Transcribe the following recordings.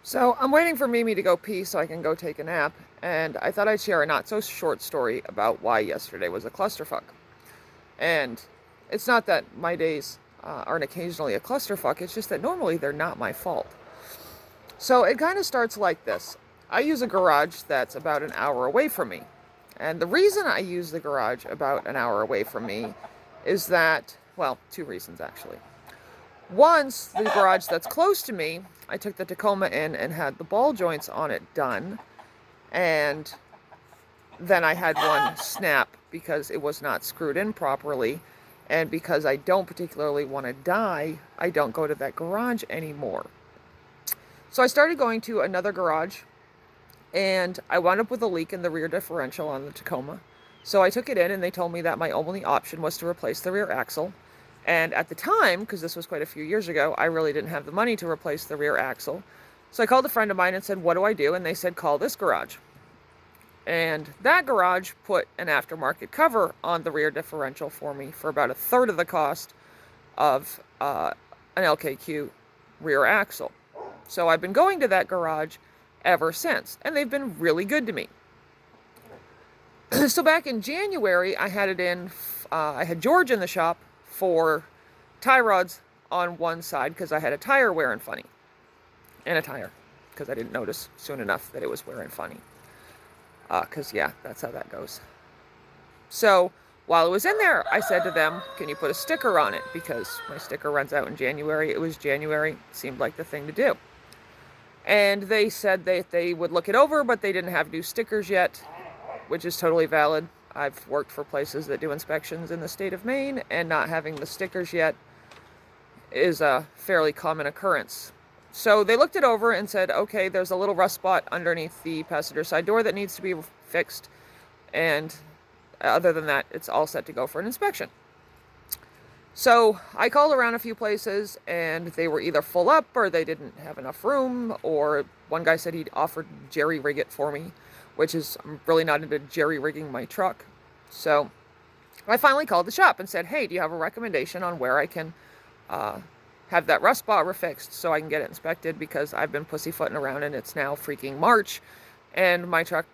So I'm waiting for Mimi to go pee so I can go take a nap, and I thought I'd share a not so short story about why yesterday was a clusterfuck. And it's not that my days aren't occasionally a clusterfuck, it's just that normally they're not my fault. So it kind of starts like this. I use a garage that's about an hour away from me. And the reason I use the garage about an hour away from me is that, well, two reasons actually. Once, the garage that's close to me, I took the Tacoma in and had the ball joints on it done. And then I had one snap because it was not screwed in properly. And because I don't particularly want to die, I don't go to that garage anymore. So I started going to another garage, and I wound up with a leak in the rear differential on the Tacoma. So I took it in, and they told me that my only option was to replace the rear axle. And at the time, because this was quite a few years ago, I really didn't have the money to replace the rear axle. So I called a friend of mine and said, what do I do? And they said, call this garage. And that garage put an aftermarket cover on the rear differential for me for about a third of the cost of an LKQ rear axle. So I've been going to that garage ever since, and they've been really good to me. So back in January, I had it in, I had George in the shop for tie rods on one side because I had a tire wearing funny. And a tire, because I didn't notice soon enough that it was wearing funny. Because, yeah, that's how that goes. So while it was in there, I said to them, can you put a sticker on it? Because my sticker runs out in January. It was January. It seemed like the thing to do. And they said that they would look it over, but they didn't have new stickers yet, which is totally valid. I've worked for places that do inspections in the state of Maine, and not having the stickers yet is a fairly common occurrence. So they looked it over and said, okay, there's a little rust spot underneath the passenger side door that needs to be fixed. And other than that, it's all set to go for an inspection. So I called around a few places, and they were either full up or they didn't have enough room, or one guy said he'd offered jerry rig it for me, which is, I'm really not into jerry rigging my truck. So I finally called the shop and said, hey, do you have a recommendation on where I can have that rust spot refixed so I can get it inspected, because I've been pussyfooting around and it's now freaking March, and my truck,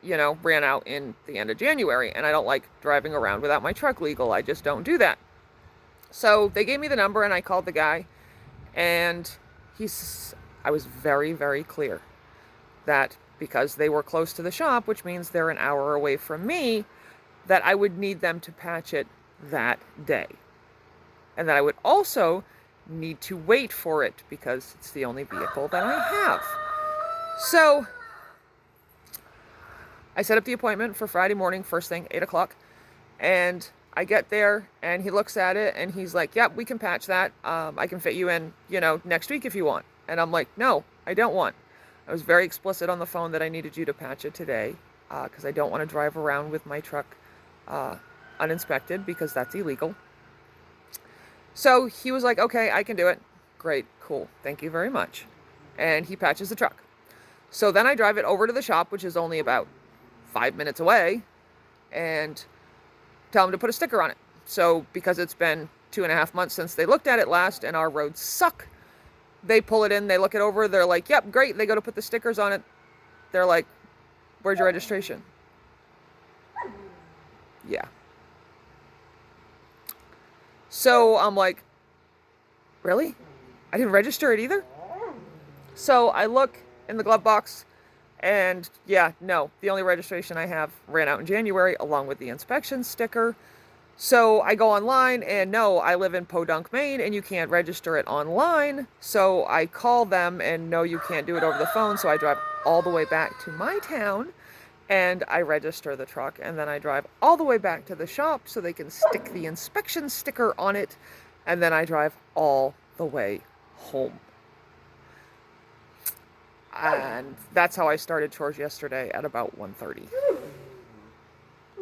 ran out in the end of January, and I don't like driving around without my truck legal. I just don't do that. So they gave me the number, and I called the guy, and I was very, very clear that because they were close to the shop, which means they're an hour away from me, that I would need them to patch it that day. And that I would also need to wait for it because it's the only vehicle that I have. So I set up the appointment for Friday morning, first thing, 8 o'clock, and I get there, and he looks at it, and he's like, yep, we can patch that. I can fit you in, next week if you want. And I'm like, no, I don't want. I was very explicit on the phone that I needed you to patch it today, because I don't want to drive around with my truck uninspected, because that's illegal. So he was like, okay, I can do it. Great, cool, thank you very much. And he patches the truck. So then I drive it over to the shop, which is only about 5 minutes away, and tell them to put a sticker on it. So because it's been 2.5 months since they looked at it last, and our roads suck, they pull it in, they look it over, they're like, yep, great. They go to put the stickers on it. They're like, where's your registration? Yeah. So I'm like, really? I didn't register it either? So I look in the glove box, and yeah, no, the only registration I have ran out in January, along with the inspection sticker. So I go online, and no, I live in Podunk, Maine, and you can't register it online. So I call them, and no, you can't do it over the phone. So I drive all the way back to my town, and I register the truck, and then I drive all the way back to the shop so they can stick the inspection sticker on it, and then I drive all the way home. And that's how I started chores yesterday at about 1:30.